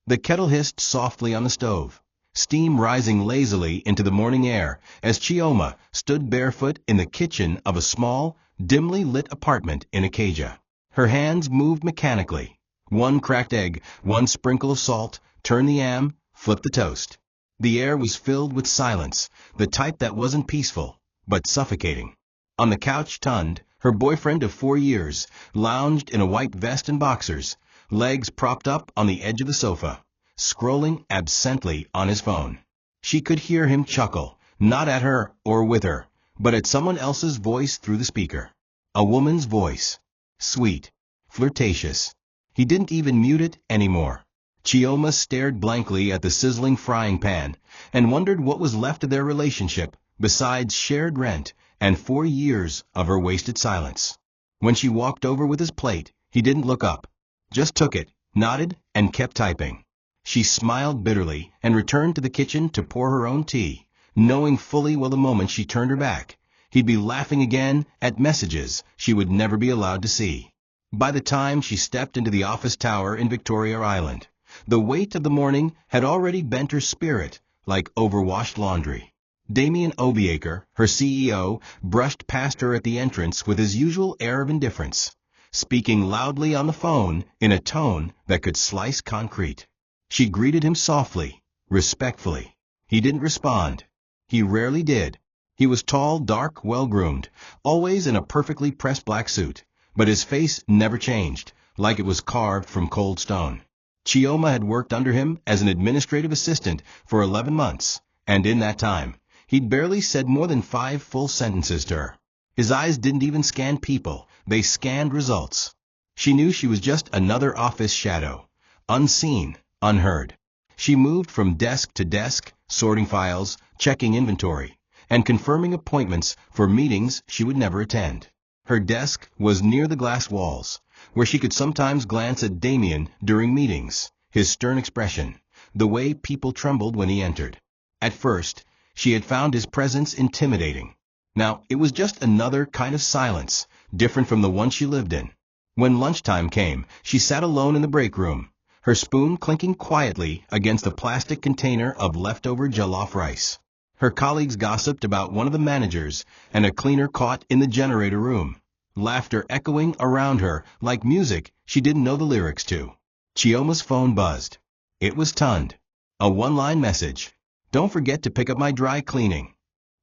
The kettle hissed softly on the stove, steam rising lazily into the morning air as Chioma stood barefoot in the kitchen of a small, dimly lit apartment in Acacia. Her hands moved mechanically. One cracked egg, one sprinkle of salt, turn the yam, flip the toast. The air was filled with silence, the type that wasn't peaceful, but suffocating. On the couch Tund, her boyfriend of 4 years, lounged in a white vest and boxers, legs propped up on the edge of the sofa, scrolling absently on his phone. She could hear him chuckle, not at her or with her, but at someone else's voice through the speaker. A woman's voice. Sweet. Flirtatious. He didn't even mute it anymore. Chioma stared blankly at the sizzling frying pan and wondered what was left of their relationship besides shared rent and 4 years of her wasted silence. When she walked over with his plate, he didn't look up, just took it, nodded, and kept typing. She smiled bitterly and returned to the kitchen to pour her own tea, knowing fully well the moment she turned her back, he'd be laughing again at messages she would never be allowed to see. By the time she stepped into the office tower in Victoria Island, the weight of the morning had already bent her spirit like overwashed laundry. Damien, her CEO, brushed past her at the entrance with his usual air of indifference, speaking loudly on the phone in a tone that could slice concrete. She greeted him softly, respectfully. He didn't respond. He rarely did. He was tall, dark, well-groomed, always in a perfectly pressed black suit, but his face never changed, like it was carved from cold stone. Chioma had worked under him as an administrative assistant for 11 months, and in that time, he'd barely said more than 5 full sentences to her. His eyes didn't even scan people, they scanned results. She knew she was just another office shadow, unseen, unheard. She moved from desk to desk, sorting files, checking inventory, and confirming appointments for meetings she would never attend. Her desk was near the glass walls, where she could sometimes glance at Damien during meetings, his stern expression, the way people trembled when he entered. At first, she had found his presence intimidating. Now, it was just another kind of silence, different from the one she lived in. When lunchtime came, she sat alone in the break room, her spoon clinking quietly against a plastic container of leftover jollof rice. Her colleagues gossiped about one of the managers and a cleaner caught in the generator room, laughter echoing around her like music she didn't know the lyrics to. Chioma's phone buzzed. It was Tund. A one-line message. Don't forget to pick up my dry cleaning.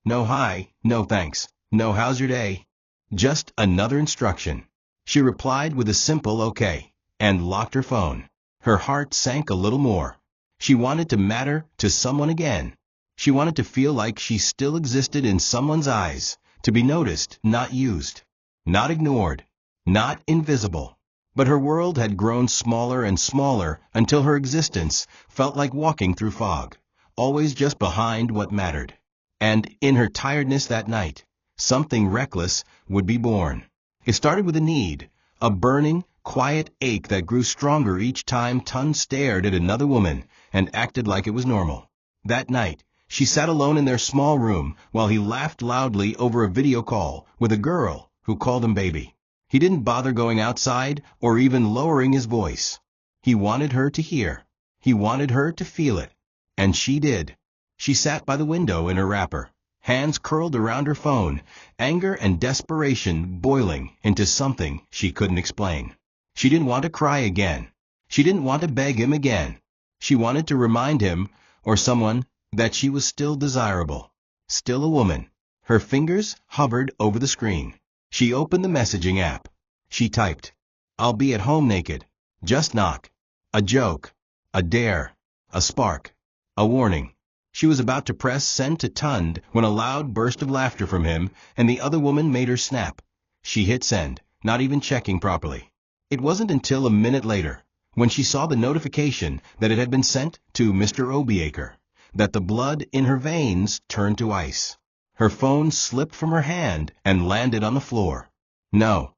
No hi, no thanks, no how's your day? Just another instruction. She replied with a simple okay, and locked her phone. Her heart sank a little more. She wanted to matter to someone again. She wanted to feel like she still existed in someone's eyes, to be noticed, not used, not ignored, not invisible. But her world had grown smaller and smaller until her existence felt like walking through fog, always just behind what mattered. And in her tiredness that night, something reckless would be born. It started with a need, a burning, quiet ache that grew stronger each time Tund stared at another woman and acted like it was normal. That night, she sat alone in their small room while he laughed loudly over a video call with a girl who called him baby. He didn't bother going outside or even lowering his voice. He wanted her to hear. He wanted her to feel it. And she did. She sat by the window in her wrapper, hands curled around her phone, anger and desperation boiling into something she couldn't explain. She didn't want to cry again. She didn't want to beg him again. She wanted to remind him, or someone, that she was still desirable, still a woman. Her fingers hovered over the screen. She opened the messaging app. She typed, "I'll be at home naked. Just knock." A joke, a dare, a spark, a warning. She was about to press send to Tund when a loud burst of laughter from him and the other woman made her snap. She hit send, not even checking properly. It wasn't until a minute later, when she saw the notification that it had been sent to Mr. Obiaker, that the blood in her veins turned to ice. Her phone slipped from her hand and landed on the floor. No.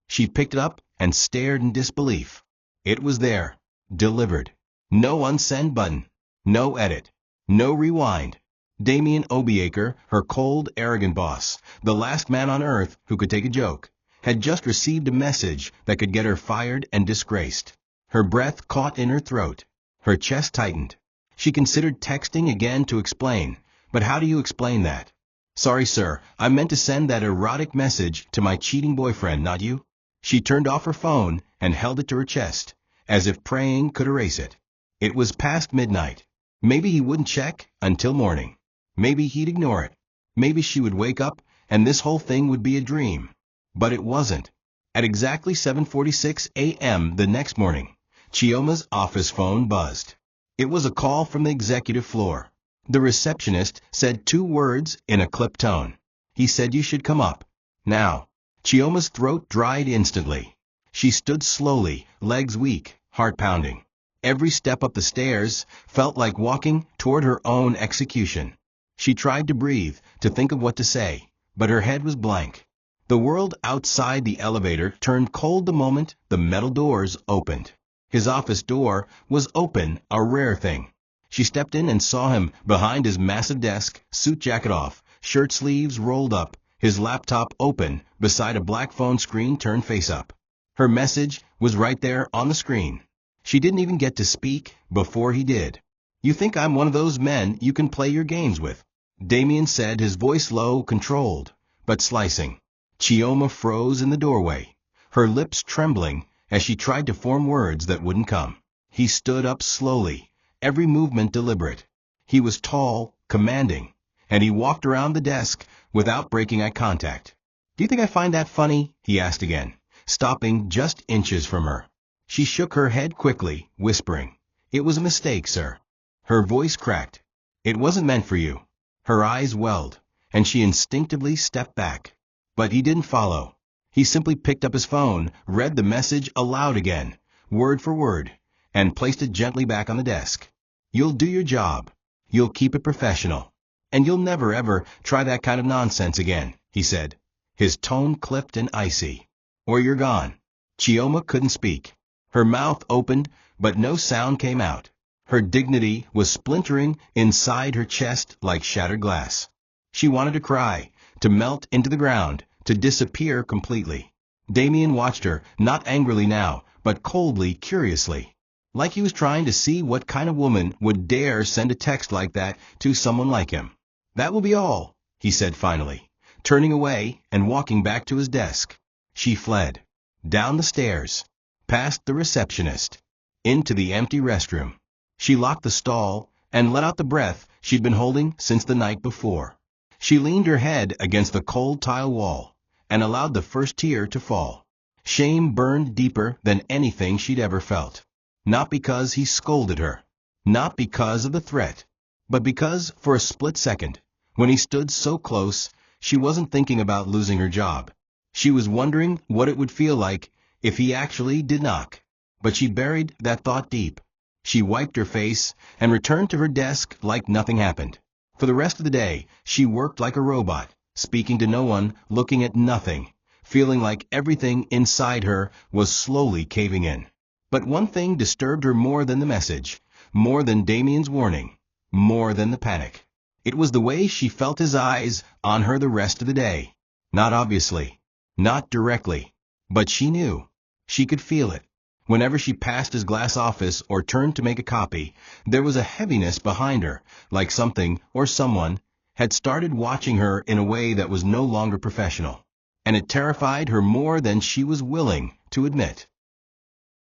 She picked it up and stared in disbelief. It was there, delivered. No unsend button, no edit, no rewind. Damien Obiaker, her cold, arrogant boss, the last man on earth who could take a joke, had just received a message that could get her fired and disgraced. Her breath caught in her throat. Her chest tightened. She considered texting again to explain, but how do you explain that? Sorry, sir, I meant to send that erotic message to my cheating boyfriend, not you. She turned off her phone and held it to her chest, as if praying could erase it. It was past midnight. Maybe he wouldn't check until morning. Maybe he'd ignore it. Maybe she would wake up and this whole thing would be a dream. But it wasn't. At exactly 7:46 a.m. the next morning, Chioma's office phone buzzed. It was a call from the executive floor. The receptionist said 2 words in a clipped tone. He said you should come up. Now. Chioma's throat dried instantly. She stood slowly, legs weak, heart pounding. Every step up the stairs felt like walking toward her own execution. She tried to breathe, to think of what to say, but her head was blank. The world outside the elevator turned cold the moment the metal doors opened. His office door was open, a rare thing. She stepped in and saw him behind his massive desk, suit jacket off, shirt sleeves rolled up, his laptop open beside a black phone screen turned face up. Her message was right there on the screen. She didn't even get to speak before he did. You think I'm one of those men you can play your games with? Damien said, his voice low, controlled, but slicing. Chioma froze in the doorway, her lips trembling as she tried to form words that wouldn't come. He stood up slowly, every movement deliberate. He was tall, commanding, and he walked around the desk without breaking eye contact. Do you think I find that funny? He asked again, stopping just inches from her. She shook her head quickly, whispering, It was a mistake, sir. Her voice cracked. It wasn't meant for you. Her eyes welled, and she instinctively stepped back. But he didn't follow. He simply picked up his phone, read the message aloud again, word for word, and placed it gently back on the desk. You'll do your job. You'll keep it professional. And you'll never ever try that kind of nonsense again, he said, his tone clipped and icy. Or you're gone. Chioma couldn't speak. Her mouth opened, but no sound came out. Her dignity was splintering inside her chest like shattered glass. She wanted to cry, to melt into the ground, to disappear completely. Damien watched her, not angrily now, but coldly, curiously. Like he was trying to see what kind of woman would dare send a text like that to someone like him. That will be all, he said finally, turning away and walking back to his desk. She fled. Down the stairs. Past the receptionist. Into the empty restroom. She locked the stall and let out the breath she'd been holding since the night before. She leaned her head against the cold tile wall and allowed the first tear to fall. Shame burned deeper than anything she'd ever felt. Not because he scolded her. Not because of the threat. But because, for a split second, when he stood so close, she wasn't thinking about losing her job. She was wondering what it would feel like if he actually did knock. But she buried that thought deep. She wiped her face and returned to her desk like nothing happened. For the rest of the day, she worked like a robot, speaking to no one, looking at nothing, feeling like everything inside her was slowly caving in. But one thing disturbed her more than the message, more than Damien's warning, more than the panic. It was the way she felt his eyes on her the rest of the day. Not obviously, not directly, but she knew. She could feel it. Whenever she passed his glass office or turned to make a copy, there was a heaviness behind her, like something or someone had started watching her in a way that was no longer professional. And it terrified her more than she was willing to admit.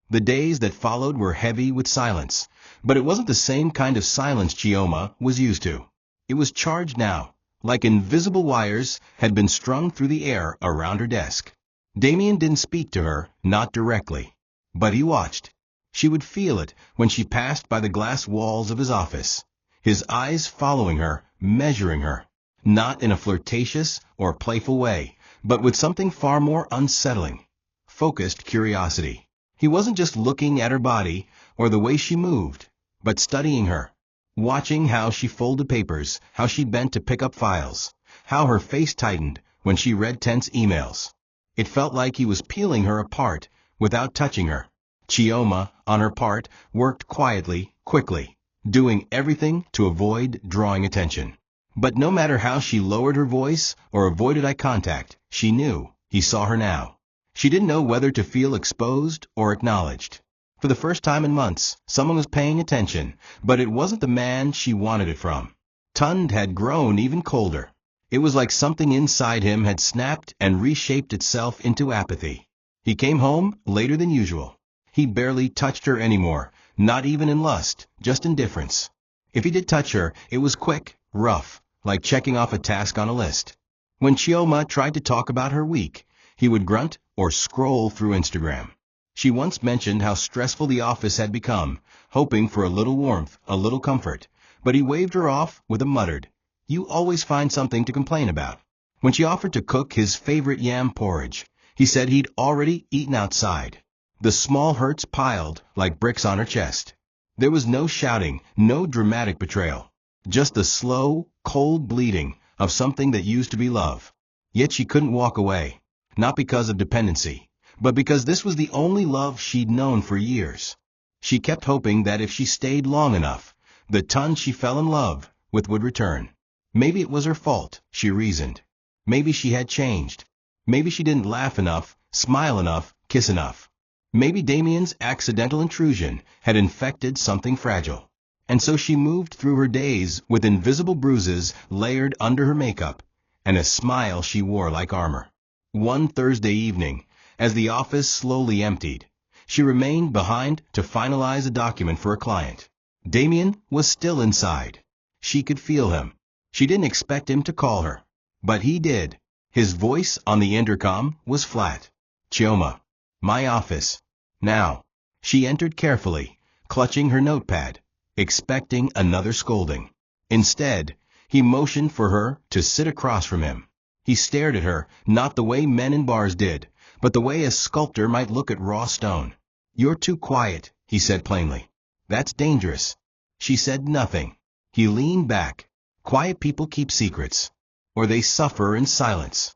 The days that followed were heavy with silence, but it wasn't the same kind of silence Chioma was used to. It was charged now, like invisible wires had been strung through the air around her desk. Damien didn't speak to her, not directly. But he watched. She would feel it when she passed by the glass walls of his office, his eyes following her, measuring her, not in a flirtatious or playful way, but with something far more unsettling, focused curiosity. He wasn't just looking at her body or the way she moved, but studying her, watching how she folded papers, how she bent to pick up files, how her face tightened when she read tense emails. It felt like he was peeling her apart without touching her. Chioma, on her part, worked quietly, quickly, doing everything to avoid drawing attention. But no matter how she lowered her voice or avoided eye contact, she knew he saw her now. She didn't know whether to feel exposed or acknowledged. For the first time in months, someone was paying attention, but it wasn't the man she wanted it from. Tund had grown even colder. It was like something inside him had snapped and reshaped itself into apathy. He came home later than usual. He barely touched her anymore, not even in lust, just indifference. If he did touch her, it was quick, rough, like checking off a task on a list. When Chioma tried to talk about her week, he would grunt or scroll through Instagram. She once mentioned how stressful the office had become, hoping for a little warmth, a little comfort, but he waved her off with a muttered, "You always find something to complain about." When she offered to cook his favorite yam porridge, he said he'd already eaten outside. The small hurts piled like bricks on her chest. There was no shouting, no dramatic betrayal, just the slow, cold bleeding of something that used to be love. Yet she couldn't walk away, not because of dependency, but because this was the only love she'd known for years. She kept hoping that if she stayed long enough, the Tund she fell in love with would return. Maybe it was her fault, she reasoned. Maybe she had changed. Maybe she didn't laugh enough, smile enough, kiss enough. Maybe Damien's accidental intrusion had infected something fragile. And so she moved through her days with invisible bruises layered under her makeup, and a smile she wore like armor. One Thursday evening, as the office slowly emptied, she remained behind to finalize a document for a client. Damien was still inside. She could feel him. She didn't expect him to call her, but he did. His voice on the intercom was flat. "Chioma, my office. Now." She entered carefully, clutching her notepad, expecting another scolding. Instead, he motioned for her to sit across from him. He stared at her, not the way men in bars did, but the way a sculptor might look at raw stone. "You're too quiet," he said plainly. "That's dangerous." She said nothing. He leaned back. Quiet people keep secrets, or they suffer in silence.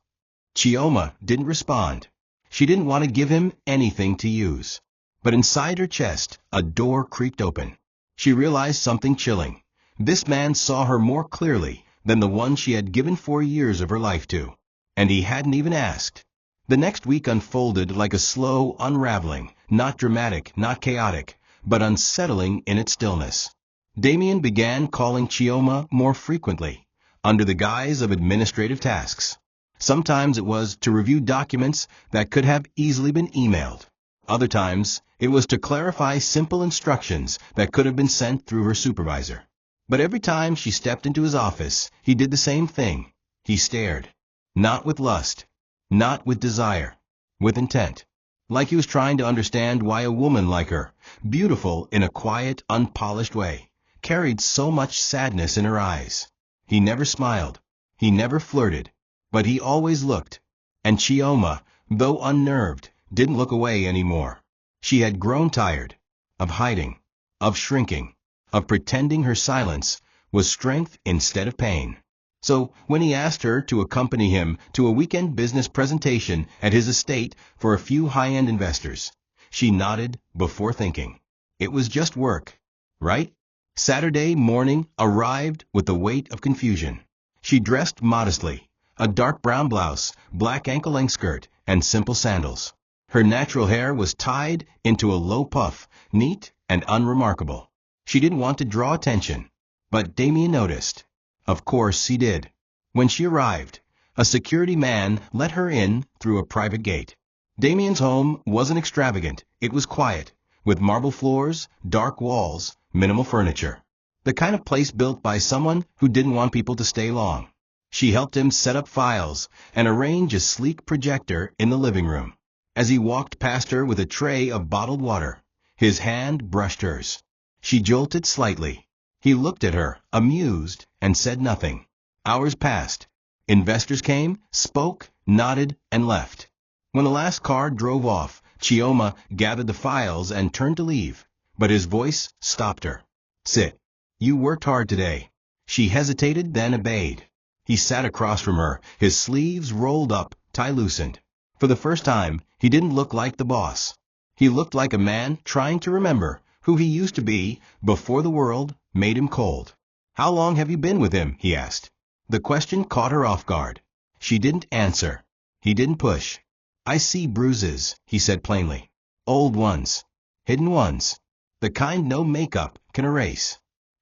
Chioma didn't respond. She didn't want to give him anything to use. But inside her chest, a door creaked open. She realized something chilling. This man saw her more clearly than the one she had given 4 years of her life to. And he hadn't even asked. The next week unfolded like a slow unraveling, not dramatic, not chaotic, but unsettling in its stillness. Damien began calling Chioma more frequently, under the guise of administrative tasks. Sometimes it was to review documents that could have easily been emailed. Other times, it was to clarify simple instructions that could have been sent through her supervisor. But every time she stepped into his office, he did the same thing. He stared. Not with lust. Not with desire, with intent. Like he was trying to understand why a woman like her, beautiful in a quiet, unpolished way, carried so much sadness in her eyes. He never smiled. He never flirted. But he always looked. And Chioma, though unnerved, didn't look away anymore. She had grown tired of hiding, of shrinking, of pretending her silence was strength instead of pain. So when he asked her to accompany him to a weekend business presentation at his estate for a few high-end investors, she nodded before thinking. It was just work, right? Saturday morning arrived with the weight of confusion. She dressed modestly, a dark brown blouse, black ankle-length skirt, and simple sandals. Her natural hair was tied into a low puff, neat and unremarkable. She didn't want to draw attention, but Damien noticed. Of course he did. When she arrived, a security man let her in through a private gate. Damien's home wasn't extravagant. It was quiet, with marble floors, dark walls, minimal furniture. The kind of place built by someone who didn't want people to stay long. She helped him set up files and arrange a sleek projector in the living room. As he walked past her with a tray of bottled water, his hand brushed hers. She jolted slightly. He looked at her, amused, and said nothing. Hours passed. Investors came, spoke, nodded, and left. When the last car drove off, Chioma gathered the files and turned to leave, but his voice stopped her. "Sit. You worked hard today." She hesitated, then obeyed. He sat across from her, his sleeves rolled up, tie loosened. For the first time, he didn't look like the boss. He looked like a man trying to remember who he used to be before the world made him cold. "How long have you been with him?" he asked. The question caught her off guard. She didn't answer. He didn't push. "I see bruises," he said plainly. "Old ones." hidden ones. The kind no makeup can erase.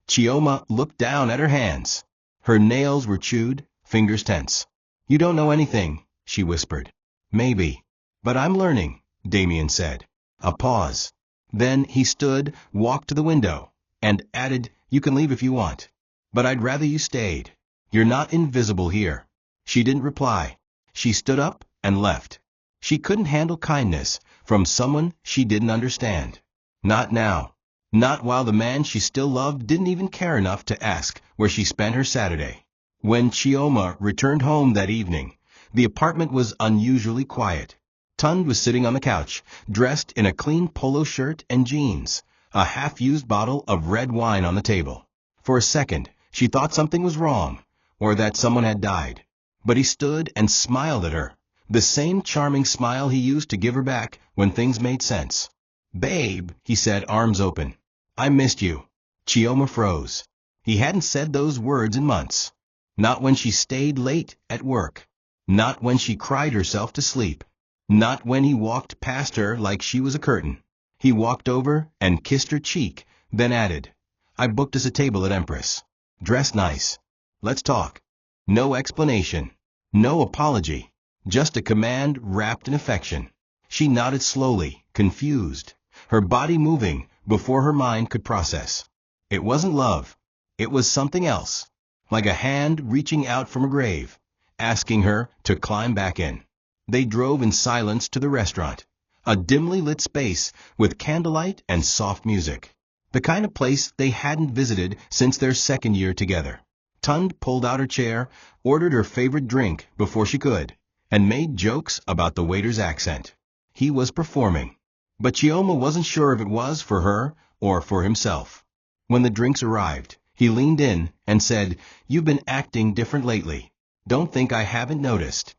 Chioma looked down at her hands. Her nails were chewed, fingers tense. You don't know anything, she whispered. Maybe. But I'm learning, Damien said. A pause. Then he stood, walked to the window, and added, you can leave if you want. But I'd rather you stayed. You're not invisible here. She didn't reply. She stood up and left. She couldn't handle kindness from someone she didn't understand. Not now. Not while the man she still loved didn't even care enough to ask where she spent her Saturday. When Chioma returned home that evening, the apartment was unusually quiet. Tund was sitting on the couch, dressed in a clean polo shirt and jeans, a half-used bottle of red wine on the table. For a second, she thought something was wrong, or that someone had died. But he stood and smiled at her, the same charming smile he used to give her back when things made sense. Babe, he said, arms open. I missed you. Chioma froze. He hadn't said those words in months. Not when she stayed late at work. Not when she cried herself to sleep. Not when he walked past her like she was a curtain. He walked over and kissed her cheek, then added, I booked us a table at Empress. Dress nice. Let's talk. No explanation. No apology. Just a command wrapped in affection. She nodded slowly, confused, her body moving before her mind could process. It wasn't love. It was something else, like a hand reaching out from a grave, asking her to climb back in. They drove in silence to the restaurant, a dimly lit space with candlelight and soft music, the kind of place they hadn't visited since their second year together. Tund pulled out her chair, ordered her favorite drink before she could, and made jokes about the waiter's accent. He was performing. But Chioma wasn't sure if it was for her or for himself. When the drinks arrived, he leaned in and said, You've been acting different lately. Don't think I haven't noticed.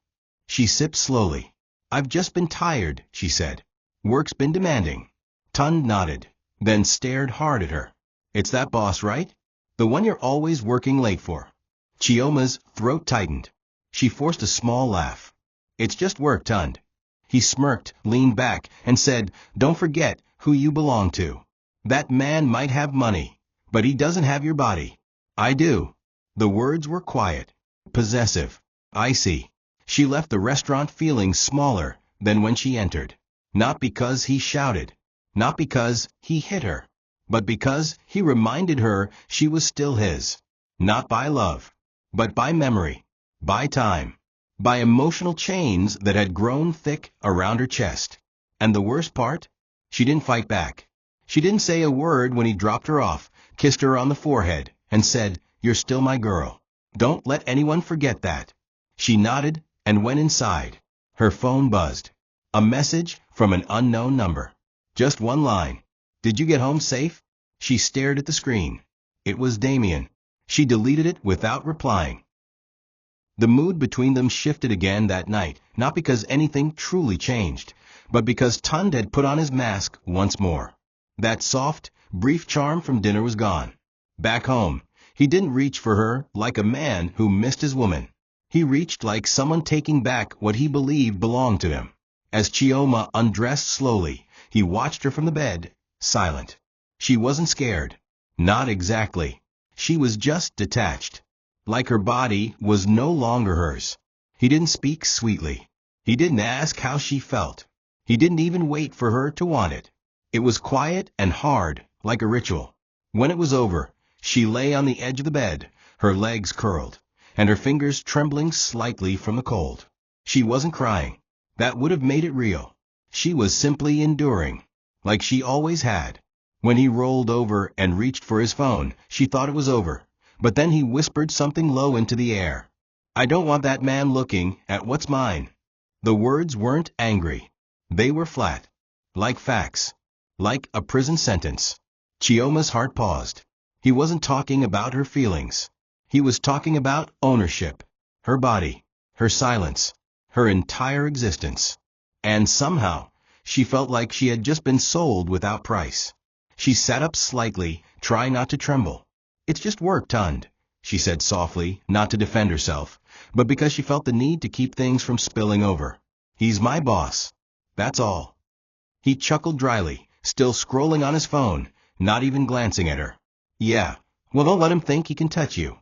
She sipped slowly. I've just been tired, she said. Work's been demanding. Tund nodded, then stared hard at her. It's that boss, right? The one you're always working late for. Chioma's throat tightened. She forced a small laugh. It's just work, Tund. He smirked, leaned back, and said, Don't forget who you belong to. That man might have money, but he doesn't have your body. I do. The words were quiet, possessive, icy. She left the restaurant feeling smaller than when she entered. Not because he shouted, not because he hit her, but because he reminded her she was still his. Not by love, but by memory, by time, by emotional chains that had grown thick around her chest. And the worst part? She didn't fight back. She didn't say a word when he dropped her off, kissed her on the forehead, and said, You're still my girl. Don't let anyone forget that. She nodded and went inside. Her phone buzzed. A message from an unknown number. Just one line. Did you get home safe? She stared at the screen. It was Damien. She deleted it without replying. The mood between them shifted again that night, not because anything truly changed, but because Tund had put on his mask once more. That soft, brief charm from dinner was gone. Back home, he didn't reach for her like a man who missed his woman. He reached like someone taking back what he believed belonged to him. As Chioma undressed slowly, he watched her from the bed, silent. She wasn't scared. Not exactly. She was just detached. Like her body was no longer hers. He didn't speak sweetly. He didn't ask how she felt. He didn't even wait for her to want it. It was quiet and hard, like a ritual. When it was over, she lay on the edge of the bed, her legs curled, and her fingers trembling slightly from the cold. She wasn't crying. That would have made it real. She was simply enduring, like she always had. When he rolled over and reached for his phone, she thought it was over. But then he whispered something low into the air. I don't want that man looking at what's mine. The words weren't angry. They were flat. Like facts. Like a prison sentence. Chioma's heart paused. He wasn't talking about her feelings. He was talking about ownership. Her body. Her silence. Her entire existence. And somehow, she felt like she had just been sold without price. She sat up slightly, trying not to tremble. It's just work, Tund, she said softly, not to defend herself, but because she felt the need to keep things from spilling over. He's my boss. That's all. He chuckled dryly, still scrolling on his phone, not even glancing at her. Yeah, well, don't let him think he can touch you.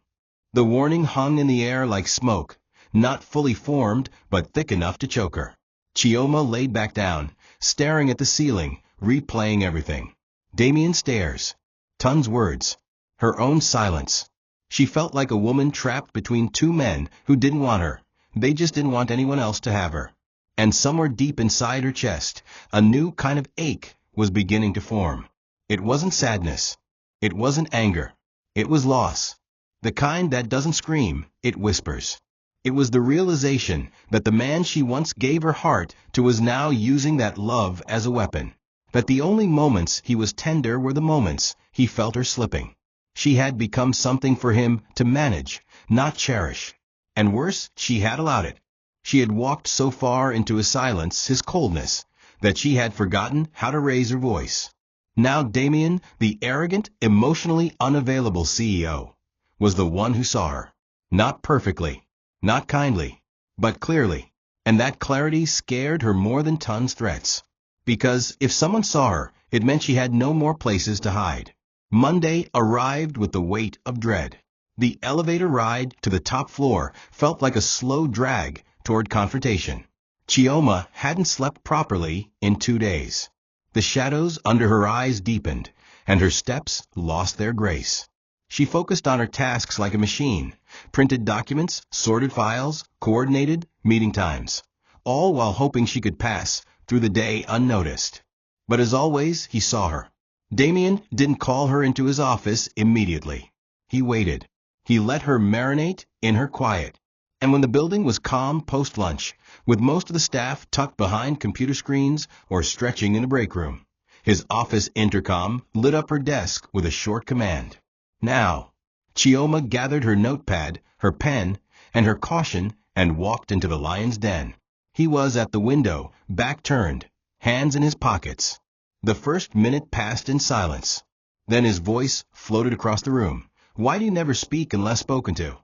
The warning hung in the air like smoke, not fully formed, but thick enough to choke her. Chioma laid back down, staring at the ceiling, replaying everything. Damien stares. Tun's words. Her own silence. She felt like a woman trapped between two men who didn't want her. They just didn't want anyone else to have her. And somewhere deep inside her chest, a new kind of ache was beginning to form. It wasn't sadness. It wasn't anger. It was loss. The kind that doesn't scream, it whispers. It was the realization that the man she once gave her heart to was now using that love as a weapon. That the only moments he was tender were the moments he felt her slipping. She had become something for him to manage, not cherish. And worse, she had allowed it. She had walked so far into his silence, his coldness, that she had forgotten how to raise her voice. Now Damien, the arrogant, emotionally unavailable CEO, was the one who saw her. Not perfectly, not kindly, but clearly. And that clarity scared her more than Tun's threats. Because if someone saw her, it meant she had no more places to hide. Monday arrived with the weight of dread. The elevator ride to the top floor felt like a slow drag toward confrontation. Chioma hadn't slept properly in 2 days. The shadows under her eyes deepened, and her steps lost their grace. She focused on her tasks like a machine, printed documents, sorted files, coordinated meeting times, all while hoping she could pass through the day unnoticed. But as always, he saw her. Damien didn't call her into his office immediately. He waited. He let her marinate in her quiet. And when the building was calm post-lunch, with most of the staff tucked behind computer screens or stretching in a break room, his office intercom lit up her desk with a short command. Now. Chioma gathered her notepad, her pen, and her caution and walked into the lion's den. He was at the window, back turned, hands in his pockets. The first minute passed in silence. Then his voice floated across the room. Why do you never speak unless spoken to?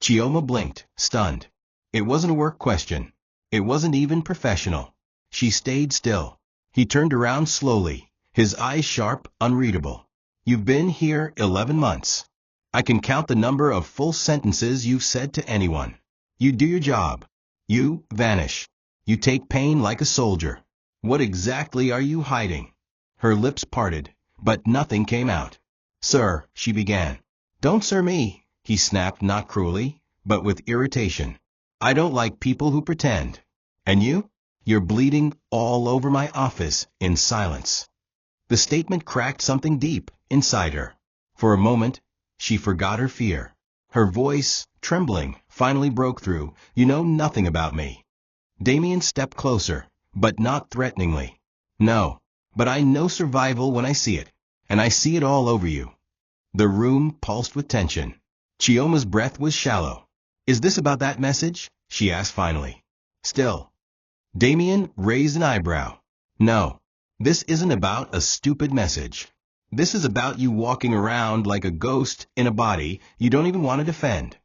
Chioma blinked, stunned. It wasn't a work question. It wasn't even professional. She stayed still. He turned around slowly, his eyes sharp, unreadable. You've been here 11 months. I can count the number of full sentences you've said to anyone. You do your job. You vanish. You take pain like a soldier. What exactly are you hiding? Her lips parted, but nothing came out. Sir, she began. Don't sir me, he snapped, not cruelly, but with irritation. I don't like people who pretend. And you? You're bleeding all over my office in silence. The statement cracked something deep inside her. For a moment, she forgot her fear. Her voice, trembling, finally broke through. You know nothing about me. Damien stepped closer, but not threateningly. No, but I know survival when I see it, and I see it all over you. The room pulsed with tension. Chioma's breath was shallow. Is this about that message? She asked finally. Still. Damien raised an eyebrow. No, this isn't about a stupid message. This is about you walking around like a ghost in a body you don't even want to defend.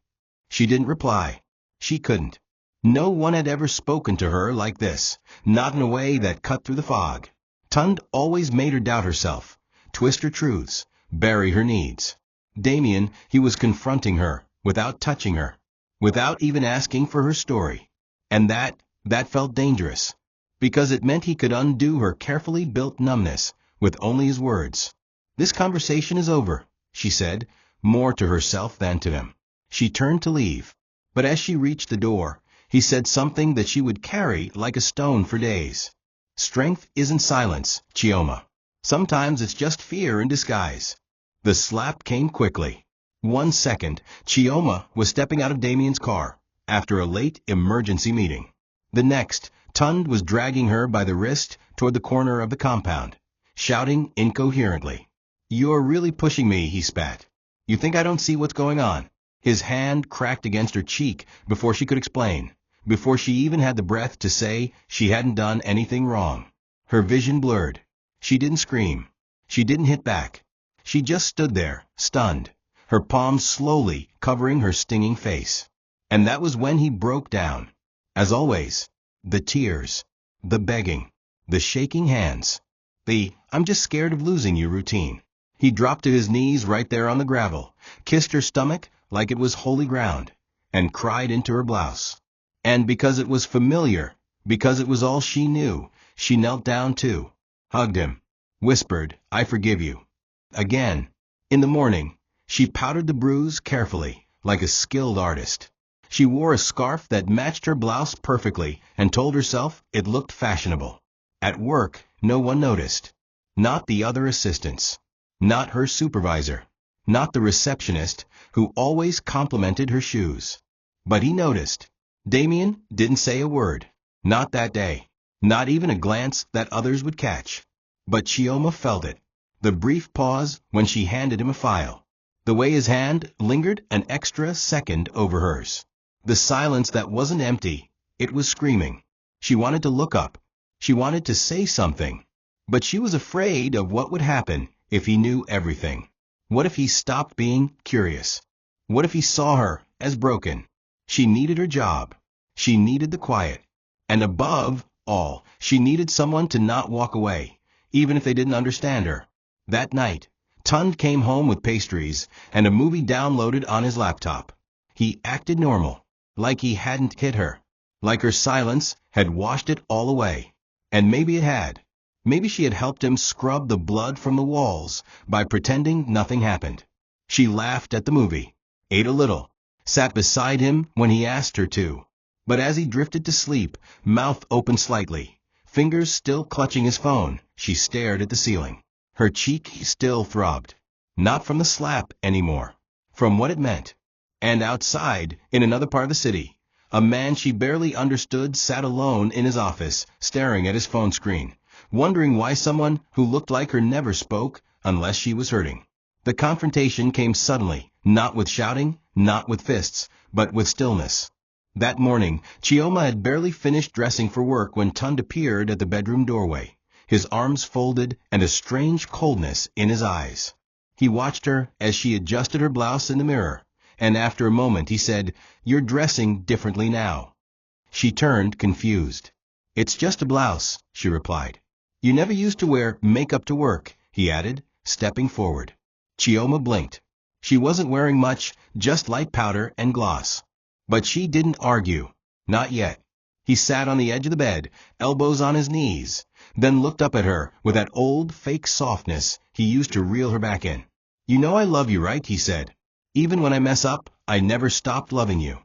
She didn't reply. She couldn't. No one had ever spoken to her like this, not in a way that cut through the fog. Tund always made her doubt herself, twist her truths, bury her needs. Damien, he was confronting her, without touching her, without even asking for her story. And that felt dangerous, because it meant he could undo her carefully built numbness with only his words. This conversation is over, she said, more to herself than to him. She turned to leave, but as she reached the door, he said something that she would carry like a stone for days. Strength isn't silence, Chioma. Sometimes it's just fear in disguise. The slap came quickly. 1 second, Chioma was stepping out of Damien's car, after a late emergency meeting. The next, Tund was dragging her by the wrist toward the corner of the compound, shouting incoherently. You're really pushing me, he spat. You think I don't see what's going on? His hand cracked against her cheek before she could explain, before she even had the breath to say she hadn't done anything wrong. Her vision blurred. She didn't scream. She didn't hit back. She just stood there, stunned, her palms slowly covering her stinging face. And that was when he broke down. As always, the tears, the begging, the shaking hands. The "I'm just scared of losing you" routine. He dropped to his knees right there on the gravel, kissed her stomach like it was holy ground, and cried into her blouse. And because it was familiar, because it was all she knew, she knelt down too, hugged him, whispered, "I forgive you." Again. In the morning, she powdered the bruise carefully, like a skilled artist. She wore a scarf that matched her blouse perfectly and told herself it looked fashionable. At work, no one noticed. Not the other assistants. Not her supervisor. Not the receptionist, who always complimented her shoes. But he noticed. Damien didn't say a word. Not that day. Not even a glance that others would catch. But Chioma felt it. The brief pause when she handed him a file. The way his hand lingered an extra second over hers. The silence that wasn't empty. It was screaming. She wanted to look up. She wanted to say something. But she was afraid of what would happen if he knew everything. What if he stopped being curious? What if he saw her as broken? She needed her job. She needed the quiet. And above all, she needed someone to not walk away, even if they didn't understand her. That night, Tund came home with pastries and a movie downloaded on his laptop. He acted normal, like he hadn't hit her, like her silence had washed it all away. And maybe it had. Maybe she had helped him scrub the blood from the walls by pretending nothing happened. She laughed at the movie, ate a little, sat beside him when he asked her to. But as he drifted to sleep, mouth open slightly, fingers still clutching his phone, she stared at the ceiling. Her cheek still throbbed. Not from the slap anymore. From what it meant. And outside, in another part of the city, a man she barely understood sat alone in his office, staring at his phone screen, wondering why someone who looked like her never spoke unless she was hurting. The confrontation came suddenly, not with shouting, not with fists, but with stillness. That morning, Chioma had barely finished dressing for work when Tund appeared at the bedroom doorway, his arms folded and a strange coldness in his eyes. He watched her as she adjusted her blouse in the mirror, and after a moment he said, "You're dressing differently now." She turned, confused. "It's just a blouse," she replied. "You never used to wear makeup to work," he added, stepping forward. Chioma blinked. She wasn't wearing much, just light powder and gloss. But she didn't argue. Not yet. He sat on the edge of the bed, elbows on his knees, then looked up at her with that old fake softness he used to reel her back in. "You know I love you, right?" he said. "Even when I mess up, I never stopped loving you."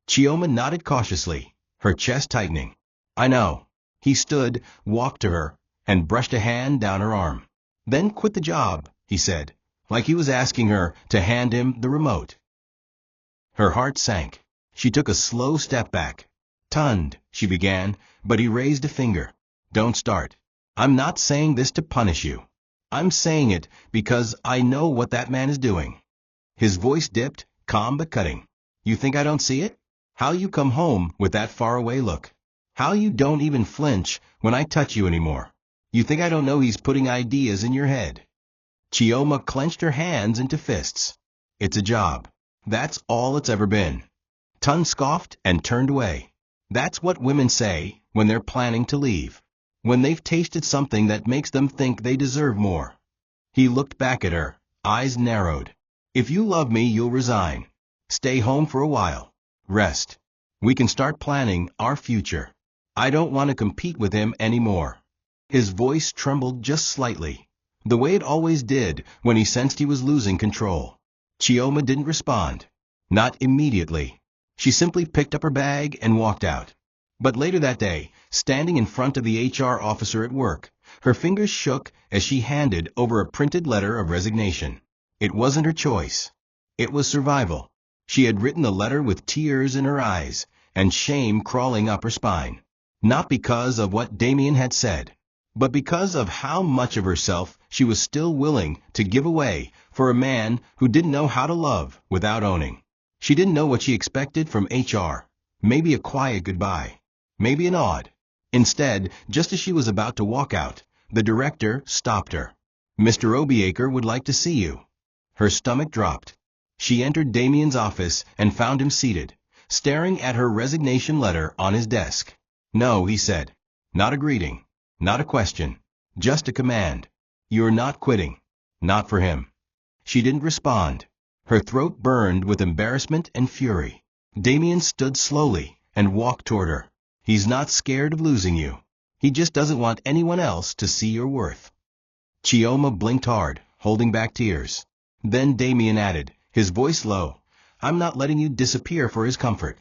Chioma nodded cautiously, her chest tightening. "I know." He stood, walked to her, and brushed a hand down her arm. "Then quit the job," he said, like he was asking her to hand him the remote. Her heart sank. She took a slow step back. "Tund," she began, but he raised a finger. "Don't start. I'm not saying this to punish you. I'm saying it because I know what that man is doing." His voice dipped, calm but cutting. "You think I don't see it? How you come home with that faraway look. How you don't even flinch when I touch you anymore. You think I don't know he's putting ideas in your head." Chioma clenched her hands into fists. "It's a job. That's all it's ever been." Tund scoffed and turned away. That's what women say when they're planning to leave. When they've tasted something that makes them think they deserve more. He looked back at her, eyes narrowed. "If you love me, you'll resign. Stay home for a while. Rest. We can start planning our future. I don't want to compete with him anymore." His voice trembled just slightly, the way it always did when he sensed he was losing control. Chioma didn't respond. Not immediately. She simply picked up her bag and walked out. But later that day, standing in front of the HR officer at work, her fingers shook as she handed over a printed letter of resignation. It wasn't her choice. It was survival. She had written the letter with tears in her eyes and shame crawling up her spine. Not because of what Damien had said, but because of how much of herself she was still willing to give away for a man who didn't know how to love without owning. She didn't know what she expected from HR. Maybe a quiet goodbye. Maybe a nod. Instead, just as she was about to walk out, the director stopped her. "Mr. Obiaker would like to see you." Her stomach dropped. She entered Damien's office and found him seated, staring at her resignation letter on his desk. "No," he said. "Not a greeting. Not a question. Just a command. You're not quitting. Not for him. She didn't respond. Her throat burned with embarrassment and fury. Damien stood slowly and walked toward her. He's not scared of losing you. He just doesn't want anyone else to see your worth. Chioma blinked hard, holding back tears. Then Damien added, his voice low, I'm not letting you disappear for his comfort.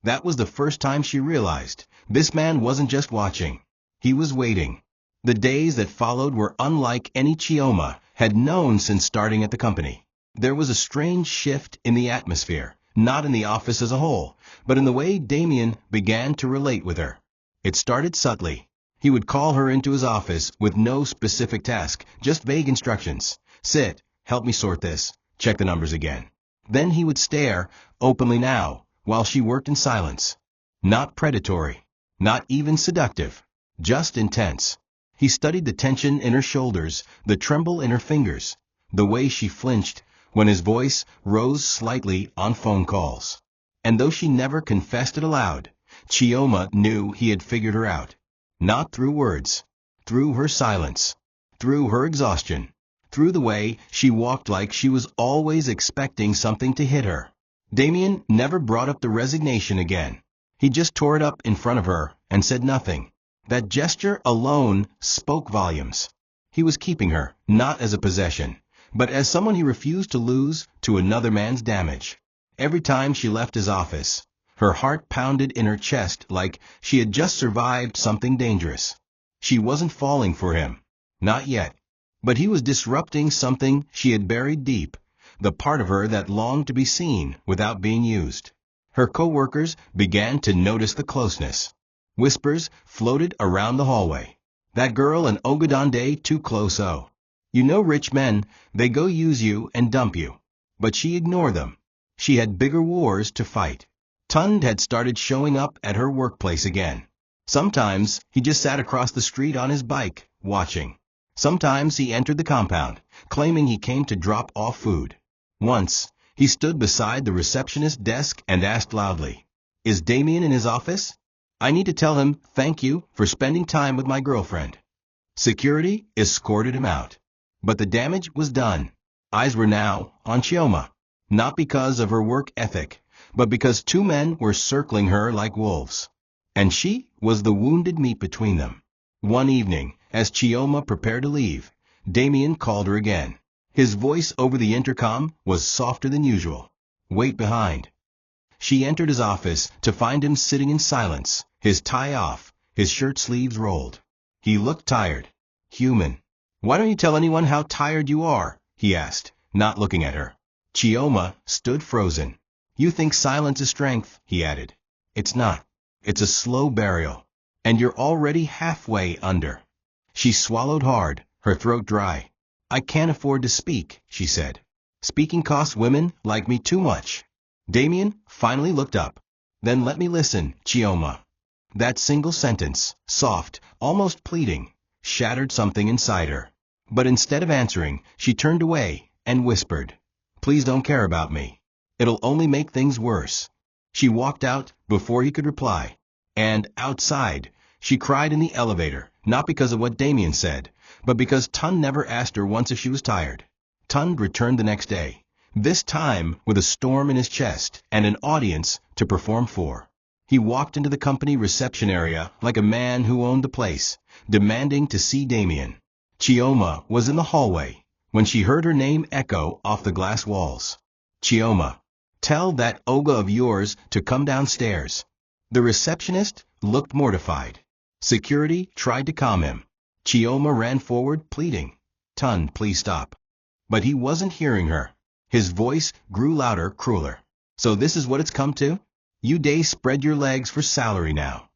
That was the first time she realized this man wasn't just watching. He was waiting. The days that followed were unlike any Chioma had known since starting at the company. There was a strange shift in the atmosphere, not in the office as a whole, but in the way Damien began to relate with her. It started subtly. He would call her into his office with no specific task, just vague instructions. Sit, help me sort this, check the numbers again. Then he would stare, openly now, while she worked in silence. Not predatory, not even seductive, just intense. He studied the tension in her shoulders, the tremble in her fingers, the way she flinched when his voice rose slightly on phone calls. And though she never confessed it aloud, Chioma knew he had figured her out. Not through words, through her silence, through her exhaustion, through the way she walked like she was always expecting something to hit her. Damien never brought up the resignation again. He just tore it up in front of her and said nothing. That gesture alone spoke volumes. He was keeping her, not as a possession, but as someone he refused to lose to another man's damage. Every time she left his office, her heart pounded in her chest like she had just survived something dangerous. She wasn't falling for him. Not yet. But he was disrupting something she had buried deep, the part of her that longed to be seen without being used. Her co-workers began to notice the closeness. Whispers floated around the hallway. That girl and Ogadonde too close oh. You know rich men, they go use you and dump you. But she ignored them. She had bigger wars to fight. Tund had started showing up at her workplace again. Sometimes he just sat across the street on his bike, watching. Sometimes he entered the compound, claiming he came to drop off food. Once, he stood beside the receptionist's desk and asked loudly, Is Damien in his office? I need to tell him thank you for spending time with my girlfriend. Security escorted him out. But the damage was done. Eyes were now on Chioma. Not because of her work ethic, but because two men were circling her like wolves. And she was the wounded meat between them. One evening, as Chioma prepared to leave, Damien called her again. His voice over the intercom was softer than usual. Wait behind. She entered his office to find him sitting in silence, his tie off, his shirt sleeves rolled. He looked tired. Human. Why don't you tell anyone how tired you are? He asked, not looking at her. Chioma stood frozen. You think silence is strength, he added. It's not. It's a slow burial. And you're already halfway under. She swallowed hard, her throat dry. I can't afford to speak, she said. Speaking costs women like me too much. Damien finally looked up. Then let me listen, Chioma. That single sentence, soft, almost pleading, shattered something inside her. But instead of answering, she turned away and whispered, Please don't care about me. It'll only make things worse. She walked out before he could reply. And outside, she cried in the elevator, not because of what Damien said, but because Tund never asked her once if she was tired. Tund returned the next day, this time with a storm in his chest and an audience to perform for. He walked into the company reception area like a man who owned the place, demanding to see Damien. Chioma was in the hallway when she heard her name echo off the glass walls. Chioma, tell that Oga of yours to come downstairs. The receptionist looked mortified. Security tried to calm him. Chioma ran forward, pleading, Tund, please stop. But he wasn't hearing her. His voice grew louder, crueler. So this is what it's come to? You day spread your legs for salary now.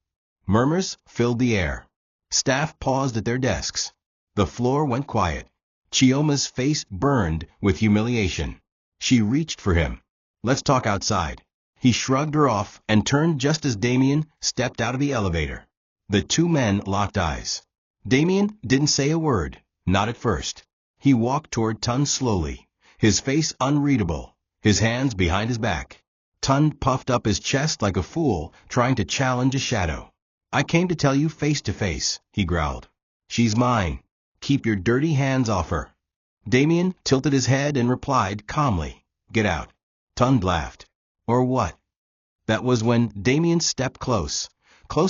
Murmurs filled the air. Staff paused at their desks. The floor went quiet. Chioma's face burned with humiliation. She reached for him. Let's talk outside. He shrugged her off and turned just as Damien stepped out of the elevator. The two men locked eyes. Damien didn't say a word, not at first. He walked toward Tund slowly, his face unreadable, his hands behind his back. Tund puffed up his chest like a fool trying to challenge a shadow. I came to tell you face to face, he growled. She's mine. Keep your dirty hands off her. Damien tilted his head and replied calmly, "Get out." Tund laughed. "Or what?" That was when Damien stepped close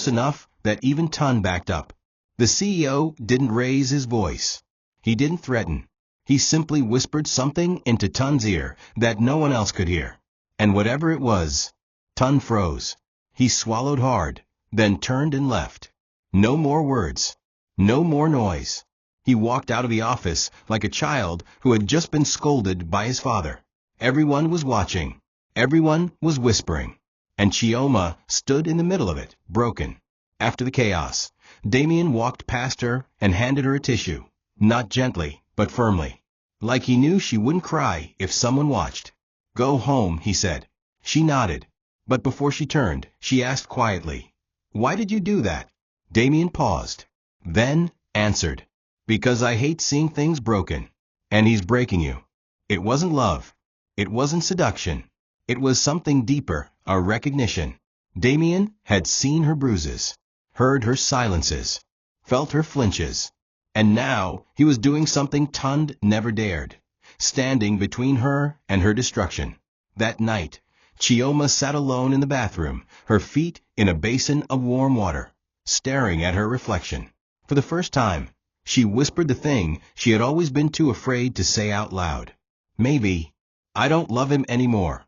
enough that even Tund backed up. The CEO didn't raise his voice. He didn't threaten. He simply whispered something into Tund's ear that no one else could hear. And whatever it was, Tund froze. He swallowed hard, then turned and left. No more words. No more noise. He walked out of the office like a child who had just been scolded by his father. Everyone was watching. Everyone was whispering. And Chioma stood in the middle of it, broken. After the chaos, Damien walked past her and handed her a tissue, not gently, but firmly. Like he knew she wouldn't cry if someone watched. "Go home," he said. She nodded. But before she turned, she asked quietly, "Why did you do that?" Damien paused. Then answered, "Because I hate seeing things broken. And he's breaking you." It wasn't love. It wasn't seduction. It was something deeper, a recognition. Damien had seen her bruises, heard her silences, felt her flinches. And now he was doing something Tund never dared, standing between her and her destruction. That night, Chioma sat alone in the bathroom, her feet in a basin of warm water, staring at her reflection. For the first time, she whispered the thing she had always been too afraid to say out loud. "Maybe I don't love him anymore."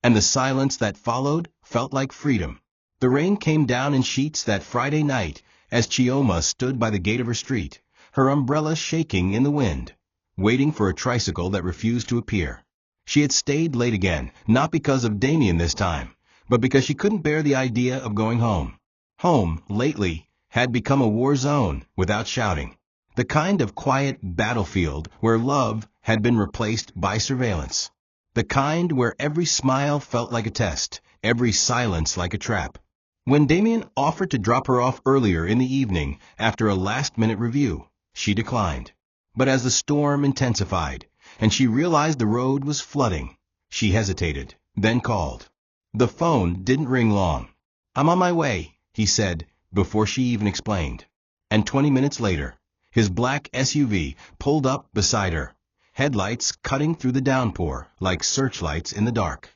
And the silence that followed felt like freedom. The rain came down in sheets that Friday night as Chioma stood by the gate of her street, her umbrella shaking in the wind, waiting for a tricycle that refused to appear. She had stayed late again, not because of Damien this time, but because she couldn't bear the idea of going home. Home, lately, had become a war zone without shouting. The kind of quiet battlefield where love had been replaced by surveillance. The kind where every smile felt like a test, every silence like a trap. When Damien offered to drop her off earlier in the evening after a last-minute review, she declined. But as the storm intensified, and she realized the road was flooding, she hesitated, then called. The phone didn't ring long. "I'm on my way," he said, before she even explained. And 20 minutes later, his black SUV pulled up beside her, headlights cutting through the downpour like searchlights in the dark.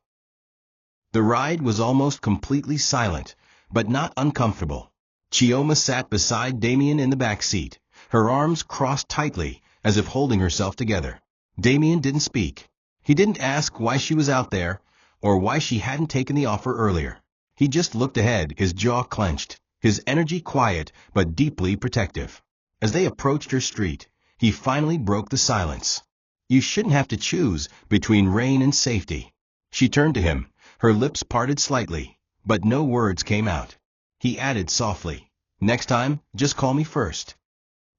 The ride was almost completely silent, but not uncomfortable. Chioma sat beside Damien in the back seat, her arms crossed tightly as if holding herself together. Damien didn't speak. He didn't ask why she was out there or why she hadn't taken the offer earlier. He just looked ahead, his jaw clenched, his energy quiet but deeply protective. As they approached her street, he finally broke the silence. "You shouldn't have to choose between rain and safety." She turned to him, her lips parted slightly, but no words came out. He added softly, "Next time, just call me first."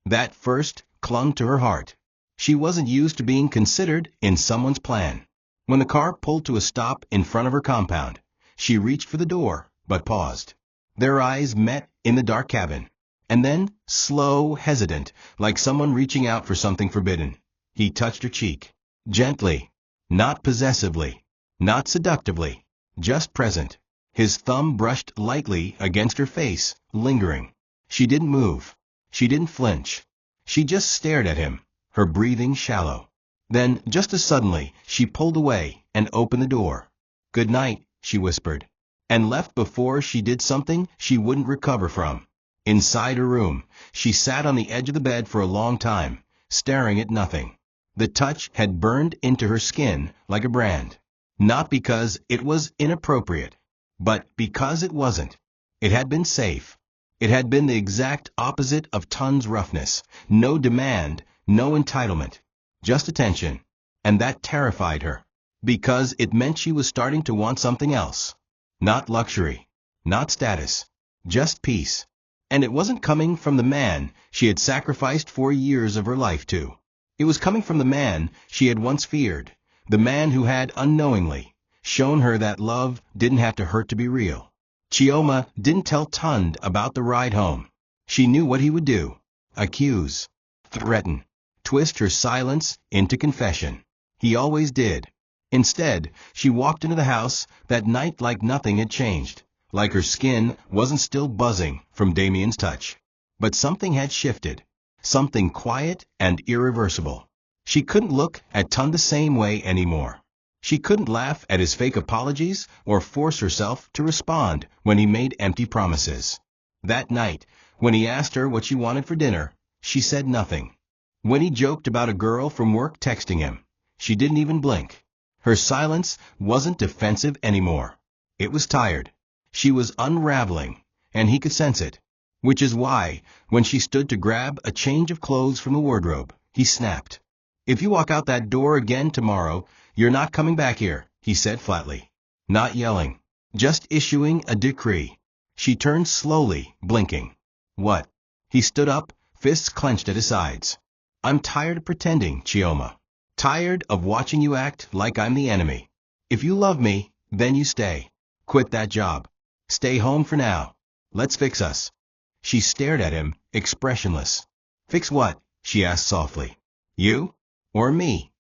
That first clung to her heart. She wasn't used to being considered in someone's plan. When the car pulled to a stop in front of her compound, she reached for the door, but paused. Their eyes met in the dark cabin. And then, slow, hesitant, like someone reaching out for something forbidden, he touched her cheek. Gently, not possessively, not seductively, just present. His thumb brushed lightly against her face, lingering. She didn't move. She didn't flinch. She just stared at him, her breathing shallow. Then, just as suddenly, she pulled away and opened the door. "Good night," she whispered, and left before she did something she wouldn't recover from. Inside her room, she sat on the edge of the bed for a long time, staring at nothing. The touch had burned into her skin like a brand. Not because it was inappropriate, but because it wasn't. It had been safe. It had been the exact opposite of Tund's roughness. No demand, no entitlement, just attention. And that terrified her, because it meant she was starting to want something else. Not luxury, not status, just peace. And it wasn't coming from the man she had sacrificed 4 years of her life to. It was coming from the man she had once feared, the man who had unknowingly shown her that love didn't have to hurt to be real. Chioma didn't tell Tund about the ride home. She knew what he would do: accuse, threaten, twist her silence into confession. He always did. Instead, she walked into the house that night like nothing had changed, like her skin wasn't still buzzing from Damien's touch. But something had shifted. something quiet and irreversible. She couldn't look at Ton the same way anymore. She couldn't laugh at his fake apologies or force herself to respond when he made empty promises. That night, when he asked her what she wanted for dinner, she said nothing. When he joked about a girl from work texting him, she didn't even blink. Her silence wasn't defensive anymore. It was tired. She was unraveling, and he could sense it. Which is why, when she stood to grab a change of clothes from the wardrobe, he snapped. "If you walk out that door again tomorrow, you're not coming back here," he said flatly. Not yelling, just issuing a decree. She turned slowly, blinking. "What?" He stood up, fists clenched at his sides. "I'm tired of pretending, Chioma. Tired of watching you act like I'm the enemy. If you love me, then you stay. Quit that job. Stay home for now. Let's fix us." She stared at him, expressionless. "Fix what?" she asked softly. "You? Or me?"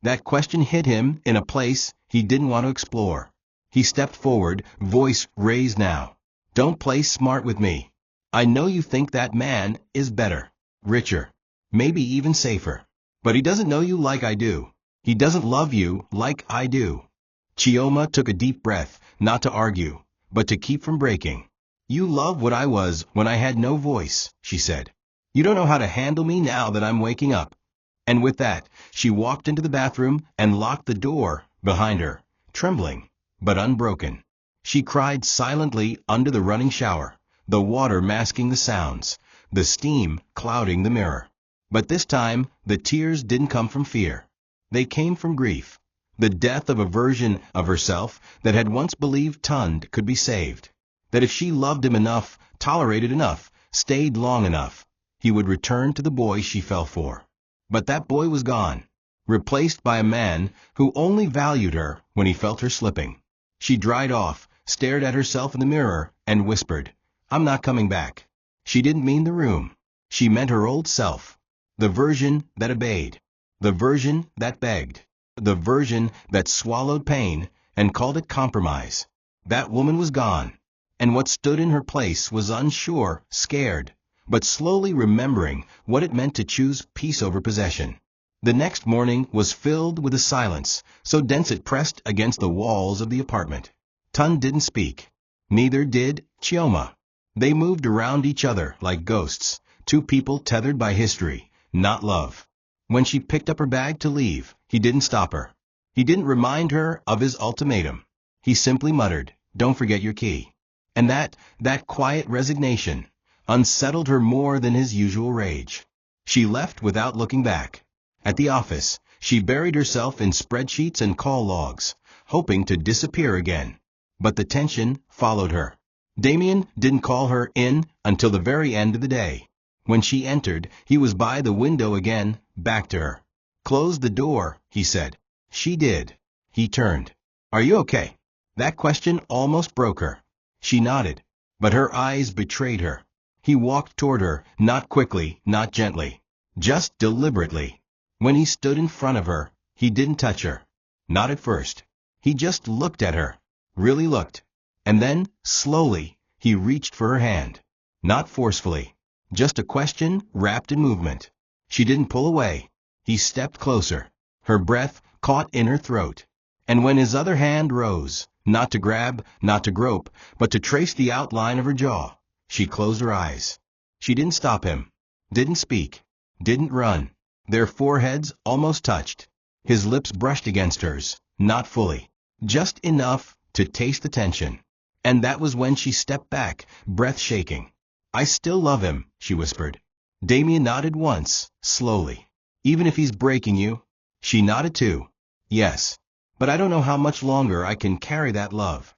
That question hit him in a place he didn't want to explore. He stepped forward, voice raised now. "Don't play smart with me. I know you think that man is better, richer, maybe even safer. But he doesn't know you like I do. He doesn't love you like I do." Chioma took a deep breath, not to argue, but to keep from breaking. "You love what I was when I had no voice," she said. "You don't know how to handle me now that I'm waking up." And with that, she walked into the bathroom and locked the door behind her, trembling, but unbroken. She cried silently under the running shower, the water masking the sounds, the steam clouding the mirror. But this time, the tears didn't come from fear. They came from grief, the death of a version of herself that had once believed Tund could be saved, that if she loved him enough, tolerated enough, stayed long enough, he would return to the boy she fell for. But that boy was gone, replaced by a man who only valued her when he felt her slipping. She dried off, stared at herself in the mirror, and whispered, "I'm not coming back." She didn't mean the room. She meant her old self, the version that obeyed, the version that begged, the version that swallowed pain and called it compromise. That woman was gone, and what stood in her place was unsure, scared, but slowly remembering what it meant to choose peace over possession. The next morning was filled with a silence, so dense it pressed against the walls of the apartment. Tun didn't speak. Neither did Chioma. They moved around each other like ghosts, two people tethered by history, not love. When she picked up her bag to leave, he didn't stop her. He didn't remind her of his ultimatum. He simply muttered, "Don't forget your key." And that quiet resignation unsettled her more than his usual rage. She left without looking back. At the office, she buried herself in spreadsheets and call logs, hoping to disappear again. But the tension followed her. Damien didn't call her in until the very end of the day. When she entered, he was by the window again, back to her. "Close the door," he said. She did. He turned. "Are you okay?" That question almost broke her. She nodded, but her eyes betrayed her. He walked toward her, not quickly, not gently, just deliberately. When he stood in front of her, he didn't touch her. Not at first. He just looked at her, really looked. And then, slowly, he reached for her hand. Not forcefully, just a question wrapped in movement. She didn't pull away. He stepped closer, her breath caught in her throat. And when his other hand rose, not to grab, not to grope, but to trace the outline of her jaw, she closed her eyes. She didn't stop him, didn't speak, didn't run. Their foreheads almost touched. His lips brushed against hers, not fully, just enough to taste the tension. And that was when she stepped back, breath shaking. "I still love him," she whispered. Damien nodded once, slowly. "Even if he's breaking you?" She nodded too. "Yes. But I don't know how much longer I can carry that love."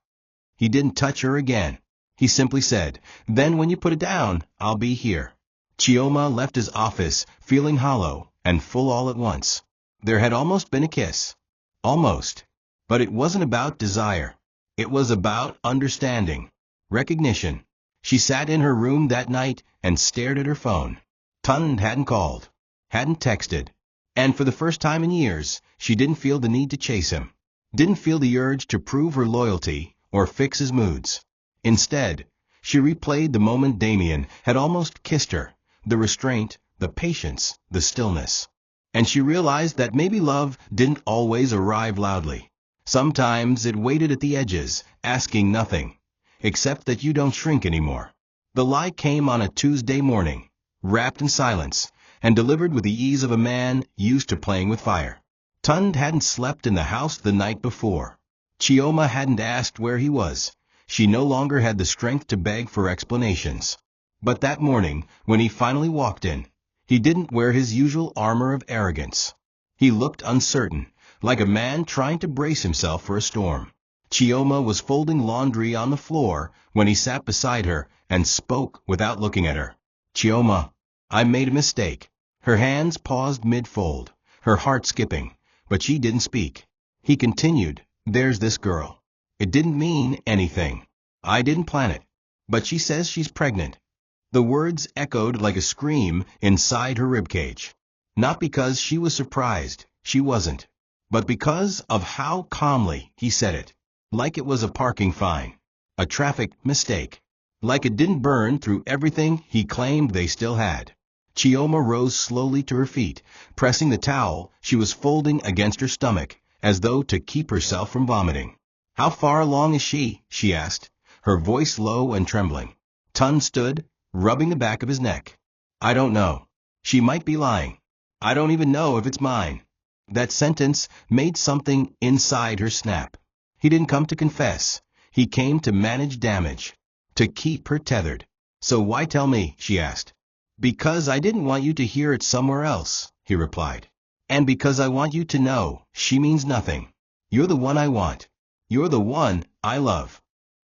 He didn't touch her again. He simply said, "Then when you put it down, I'll be here." Chioma left his office, feeling hollow and full all at once. There had almost been a kiss. Almost. But it wasn't about desire. It was about understanding, recognition. She sat in her room that night and stared at her phone. Tun hadn't called, hadn't texted. And for the first time in years, she didn't feel the need to chase him. Didn't feel the urge to prove her loyalty or fix his moods. Instead, she replayed the moment Damien had almost kissed her, the restraint, the patience, the stillness. And she realized that maybe love didn't always arrive loudly. Sometimes it waited at the edges, asking nothing, except that you don't shrink anymore. The lie came on a Tuesday morning, wrapped in silence, and delivered with the ease of a man used to playing with fire. Tund hadn't slept in the house the night before. Chioma hadn't asked where he was. She no longer had the strength to beg for explanations. But that morning, when he finally walked in, he didn't wear his usual armor of arrogance. He looked uncertain, like a man trying to brace himself for a storm. Chioma was folding laundry on the floor when he sat beside her and spoke without looking at her. "Chioma, I made a mistake." Her hands paused mid-fold, her heart skipping, but she didn't speak. He continued, "There's this girl. It didn't mean anything. I didn't plan it. But she says she's pregnant." The words echoed like a scream inside her ribcage. Not because she was surprised, she wasn't, but because of how calmly he said it. Like it was a parking fine, a traffic mistake. Like it didn't burn through everything he claimed they still had. Chioma rose slowly to her feet, pressing the towel she was folding against her stomach, as though to keep herself from vomiting. "How far along is she?" she asked, her voice low and trembling. Tund stood, rubbing the back of his neck. "I don't know. She might be lying. I don't even know if it's mine." That sentence made something inside her snap. He didn't come to confess. He came to manage damage, to keep her tethered. "So why tell me?" she asked. "Because I didn't want you to hear it somewhere else," he replied. "And because I want you to know she means nothing. You're the one I want. You're the one I love."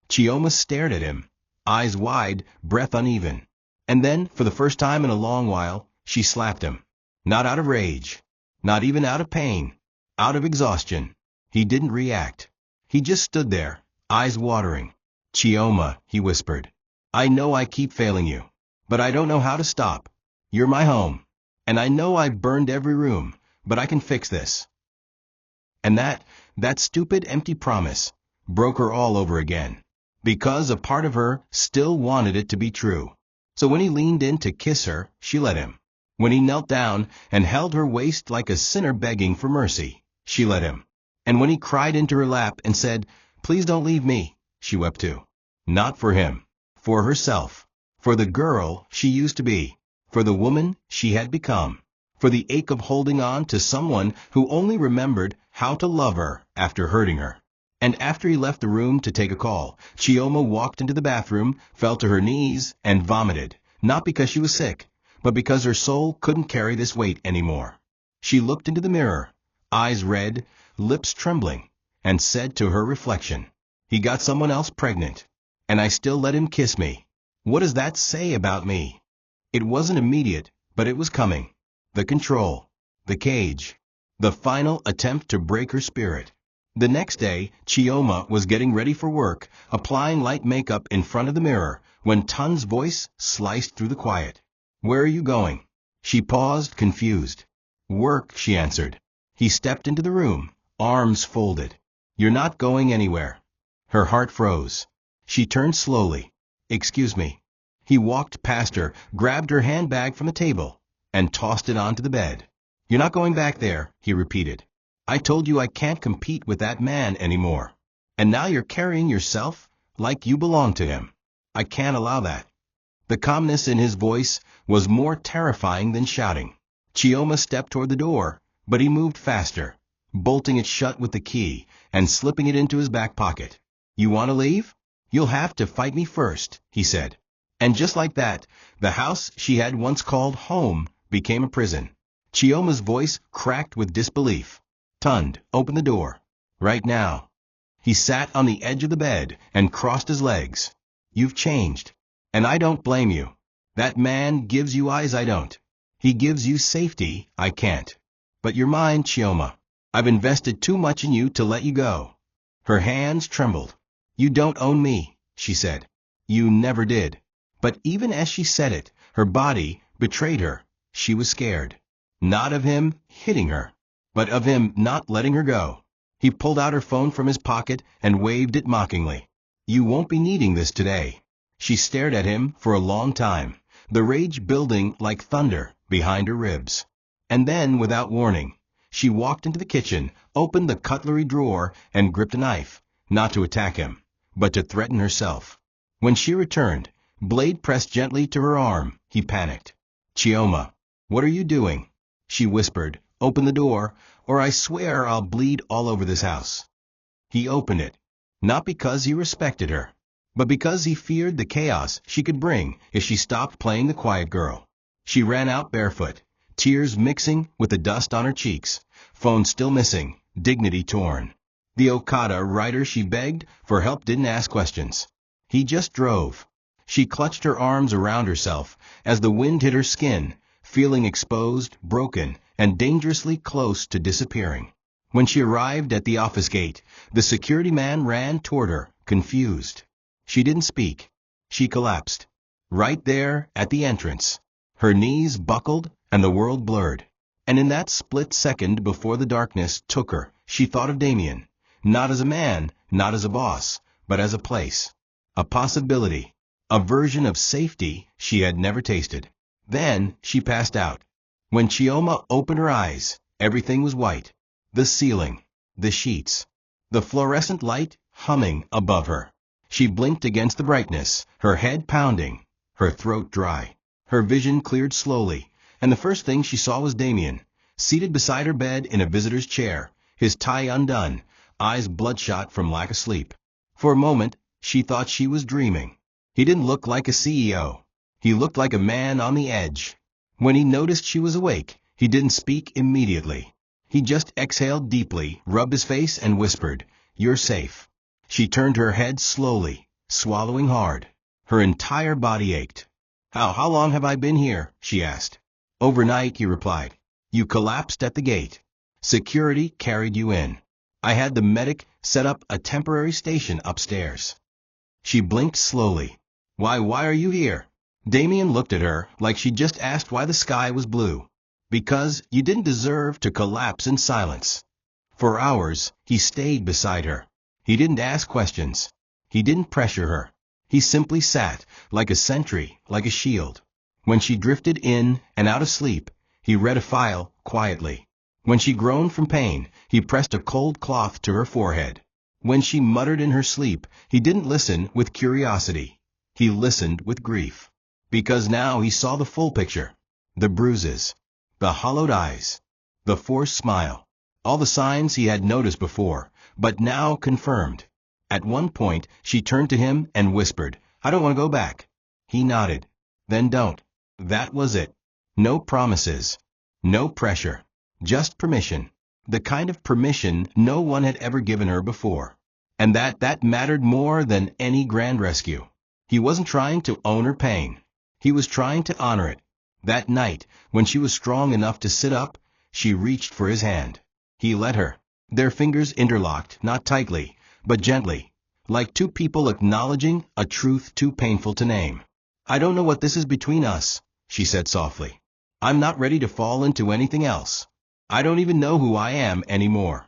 Chioma stared at him, eyes wide, breath uneven. And then, for the first time in a long while, she slapped him. Not out of rage, not even out of pain, out of exhaustion. He didn't react. He just stood there, eyes watering. "Chioma," he whispered, "I know I keep failing you, but I don't know how to stop. You're my home, and I know I've burned every room, but I can fix this." And that stupid empty promise broke her all over again, because a part of her still wanted it to be true. So when he leaned in to kiss her, she let him. When he knelt down and held her waist like a sinner begging for mercy, she let him. And when he cried into her lap and said, "Please don't leave me," she wept too. Not for him, for herself, for the girl she used to be, for the woman she had become, for the ache of holding on to someone who only remembered how to love her after hurting her. And after he left the room to take a call, Chioma walked into the bathroom, fell to her knees, and vomited, not because she was sick, but because her soul couldn't carry this weight anymore. She looked into the mirror, eyes red, lips trembling, and said to her reflection, "He got someone else pregnant, and I still let him kiss me. What does that say about me?" It wasn't immediate, but it was coming. The control, the cage, the final attempt to break her spirit. The next day, Chioma was getting ready for work, applying light makeup in front of the mirror, when Tund's voice sliced through the quiet. "Where are you going?" She paused, confused. "Work," she answered. He stepped into the room, arms folded. "You're not going anywhere." Her heart froze. She turned slowly. "Excuse me." He walked past her, grabbed her handbag from the table, and tossed it onto the bed. "You're not going back there," he repeated. "I told you I can't compete with that man anymore. And now you're carrying yourself like you belong to him. I can't allow that." The calmness in his voice was more terrifying than shouting. Chioma stepped toward the door, but he moved faster, bolting it shut with the key and slipping it into his back pocket. "You want to leave? You'll have to fight me first," he said. And just like that, the house she had once called home became a prison. Chioma's voice cracked with disbelief. "Tund, open the door. Right now." He sat on the edge of the bed and crossed his legs. "You've changed. And I don't blame you. That man gives you eyes I don't. He gives you safety I can't. But you're mine, Chioma. I've invested too much in you to let you go." Her hands trembled. "You don't own me," she said. "You never did." But even as she said it, her body betrayed her. She was scared. Not of him hitting her, but of him not letting her go. He pulled out her phone from his pocket and waved it mockingly. "You won't be needing this today." She stared at him for a long time, the rage building like thunder behind her ribs. And then, without warning, she walked into the kitchen, opened the cutlery drawer, and gripped a knife, not to attack him, but to threaten herself. When she returned, blade pressed gently to her arm, he panicked. "Chioma, what are you doing?" she whispered. "Open the door, or I swear I'll bleed all over this house." He opened it, not because he respected her, but because he feared the chaos she could bring if she stopped playing the quiet girl. She ran out barefoot, tears mixing with the dust on her cheeks, phone still missing, dignity torn. The Okada writer she begged for help didn't ask questions. He just drove. She clutched her arms around herself as the wind hit her skin, feeling exposed, broken, and dangerously close to disappearing. When she arrived at the office gate, the security man ran toward her, confused. She didn't speak. She collapsed. Right there at the entrance. Her knees buckled and the world blurred. And in that split second before the darkness took her, she thought of Damien, not as a man, not as a boss, but as a place. A possibility. A version of safety she had never tasted. Then she passed out. When Chioma opened her eyes, everything was white. The ceiling, the sheets, the fluorescent light humming above her. She blinked against the brightness, her head pounding, her throat dry. Her vision cleared slowly, and the first thing she saw was Damien, seated beside her bed in a visitor's chair, his tie undone, eyes bloodshot from lack of sleep. For a moment, she thought she was dreaming. He didn't look like a CEO. He looked like a man on the edge. When he noticed she was awake, he didn't speak immediately. He just exhaled deeply, rubbed his face, and whispered, "You're safe." She turned her head slowly, swallowing hard. Her entire body ached. How long have I been here?" she asked. "Overnight," he replied. "You collapsed at the gate. Security carried you in. I had the medic set up a temporary station upstairs." She blinked slowly. Why are you here?" Damien looked at her like she'd just asked why the sky was blue. "Because you didn't deserve to collapse in silence." For hours, he stayed beside her. He didn't ask questions. He didn't pressure her. He simply sat, like a sentry, like a shield. When she drifted in and out of sleep, he read a file quietly. When she groaned from pain, he pressed a cold cloth to her forehead. When she muttered in her sleep, he didn't listen with curiosity. He listened with grief. Because now he saw the full picture. The bruises. The hollowed eyes. The forced smile. All the signs he had noticed before, but now confirmed. At one point, she turned to him and whispered, "I don't want to go back." He nodded. "Then don't." That was it. No promises. No pressure. Just permission. The kind of permission no one had ever given her before. And that mattered more than any grand rescue. He wasn't trying to own her pain. He was trying to honor it. That night, when she was strong enough to sit up, she reached for his hand. He let her. Their fingers interlocked, not tightly, but gently, like two people acknowledging a truth too painful to name. "I don't know what this is between us," she said softly. "I'm not ready to fall into anything else. I don't even know who I am anymore."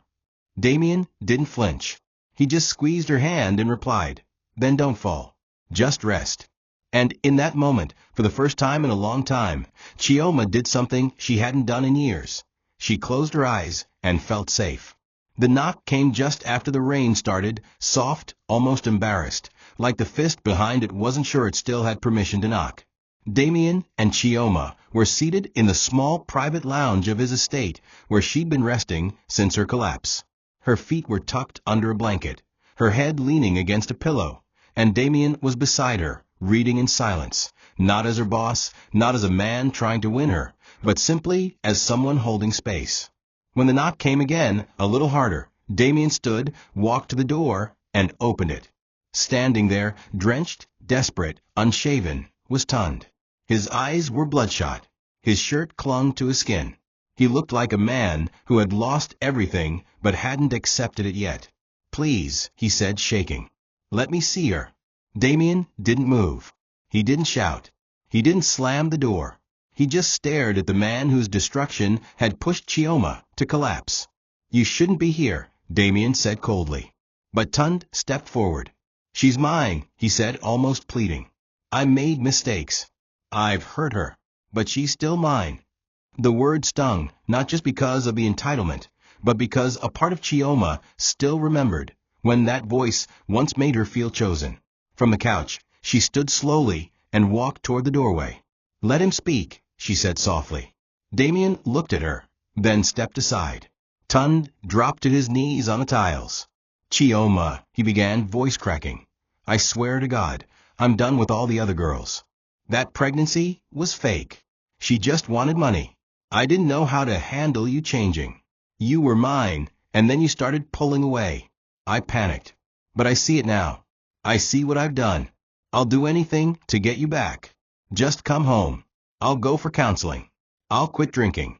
Damien didn't flinch. He just squeezed her hand and replied, "Then don't fall. Just rest." And in that moment, for the first time in a long time, Chioma did something she hadn't done in years. She closed her eyes and felt safe. The knock came just after the rain started, soft, almost embarrassed, like the fist behind it wasn't sure it still had permission to knock. Damien and Chioma were seated in the small private lounge of his estate where she'd been resting since her collapse. Her feet were tucked under a blanket, her head leaning against a pillow, and Damien was beside her, reading in silence, not as her boss, not as a man trying to win her, but simply as someone holding space. When the knock came again, a little harder, Damien stood, walked to the door, and opened it. Standing there, drenched, desperate, unshaven, was Tund. His eyes were bloodshot. His shirt clung to his skin. He looked like a man who had lost everything but hadn't accepted it yet. "Please," he said, shaking. "Let me see her." Damien didn't move. He didn't shout. He didn't slam the door. He just stared at the man whose destruction had pushed Chioma to collapse. "You shouldn't be here," Damien said coldly. But Tund stepped forward. "She's mine," he said, almost pleading. "I made mistakes. I've hurt her, but she's still mine. The word stung, not just because of the entitlement, but because a part of Chioma still remembered when that voice once made her feel chosen. From the couch, she stood slowly and walked toward the doorway. "Let him speak," she said softly. Damien looked at her, then stepped aside. Tund dropped to his knees on the tiles. "Chioma," he began, voice cracking. "I swear to God, I'm done with all the other girls. That pregnancy was fake. She just wanted money. I didn't know how to handle you changing. You were mine, and then you started pulling away. I panicked. But I see it now. I see what I've done. I'll do anything to get you back. Just come home. I'll go for counseling. I'll quit drinking.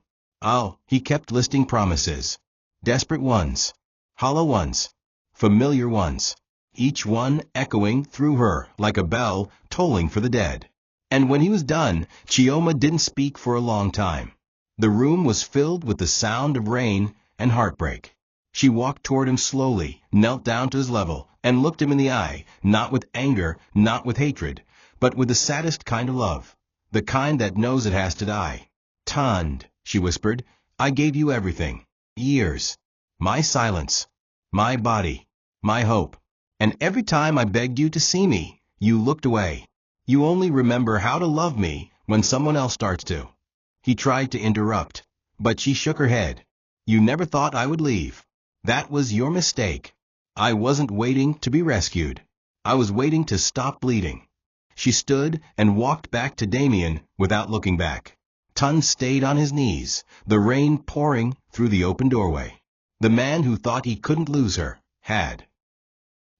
He kept listing promises. Desperate ones. Hollow ones. Familiar ones. Each one echoing through her like a bell tolling for the dead. And when he was done, Chioma didn't speak for a long time. The room was filled with the sound of rain and heartbreak. She walked toward him slowly, knelt down to his level, and looked him in the eye, not with anger, not with hatred, but with the saddest kind of love, the kind that knows it has to die. "Tund," she whispered, "I gave you everything. Years. My silence. My body. My hope. And every time I begged you to see me, you looked away. You only remember how to love me when someone else starts to." He tried to interrupt, but she shook her head. "You never thought I would leave. That was your mistake. I wasn't waiting to be rescued. I was waiting to stop bleeding." She stood and walked back to Damien without looking back. Tund stayed on his knees, the rain pouring through the open doorway. The man who thought he couldn't lose her had.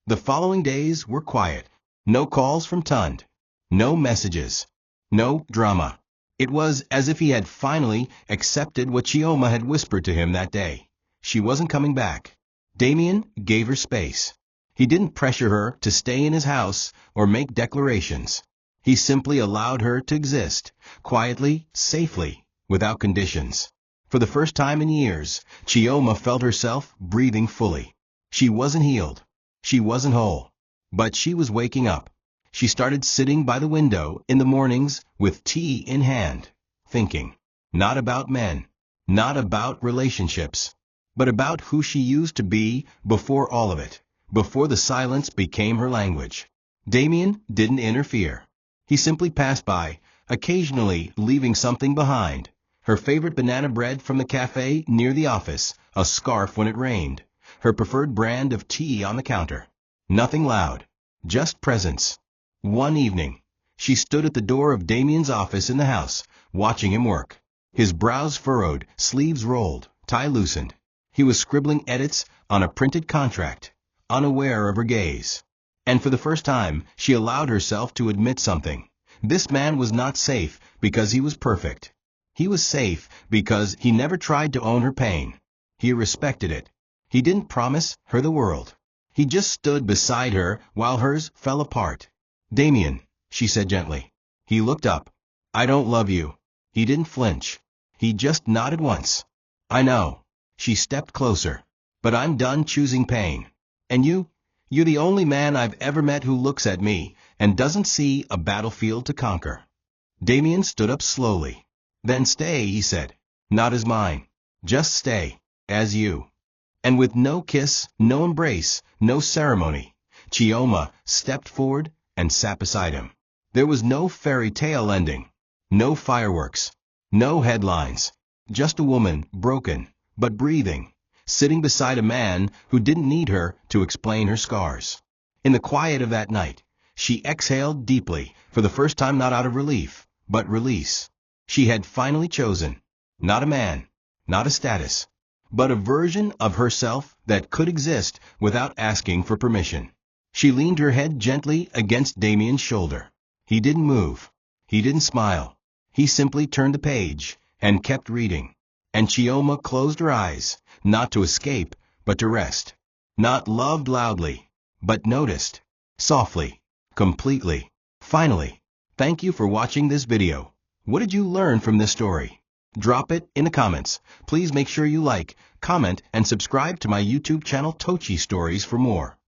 The following days were quiet. No calls from Tund. No messages. No drama. It was as if he had finally accepted what Chioma had whispered to him that day. She wasn't coming back. Damien gave her space. He didn't pressure her to stay in his house or make declarations. He simply allowed her to exist, quietly, safely, without conditions. For the first time in years, Chioma felt herself breathing fully. She wasn't healed. She wasn't whole. But she was waking up. She started sitting by the window in the mornings with tea in hand, thinking. Not about men. Not about relationships. But about who she used to be before all of it. Before the silence became her language. Damien didn't interfere. He simply passed by, occasionally leaving something behind. Her favorite banana bread from the cafe near the office, a scarf when it rained, her preferred brand of tea on the counter. Nothing loud, just presence. One evening, she stood at the door of Damien's office in the house, watching him work. His brows furrowed, sleeves rolled, tie loosened. He was scribbling edits on a printed contract, unaware of her gaze. And for the first time, she allowed herself to admit something. This man was not safe because he was perfect. He was safe because he never tried to own her pain. He respected it. He didn't promise her the world. He just stood beside her while hers fell apart. "Damien," she said gently. He looked up. "I don't love you." He didn't flinch. He just nodded once. "I know." She stepped closer. "But I'm done choosing pain. And you're the only man I've ever met who looks at me and doesn't see a battlefield to conquer." Damien stood up slowly. "Then stay," he said. "Not as mine. Just stay. As you." And with no kiss, no embrace, no ceremony, Chioma stepped forward and sat beside him. There was no fairy tale ending. No fireworks. No headlines. Just a woman, broken, but breathing, sitting beside a man who didn't need her to explain her scars. In the quiet of that night, she exhaled deeply, for the first time not out of relief, but release. She had finally chosen, not a man, not a status, but a version of herself that could exist without asking for permission. She leaned her head gently against Damien's shoulder. He didn't move. He didn't smile. He simply turned the page and kept reading. And Chioma closed her eyes, not to escape, but to rest. Not loved loudly, but noticed. Softly. Completely. Finally. Thank you for watching this video. What did you learn from this story? Drop it in the comments. Please make sure you like, comment, and subscribe to my YouTube channel TOCHI Stories for more.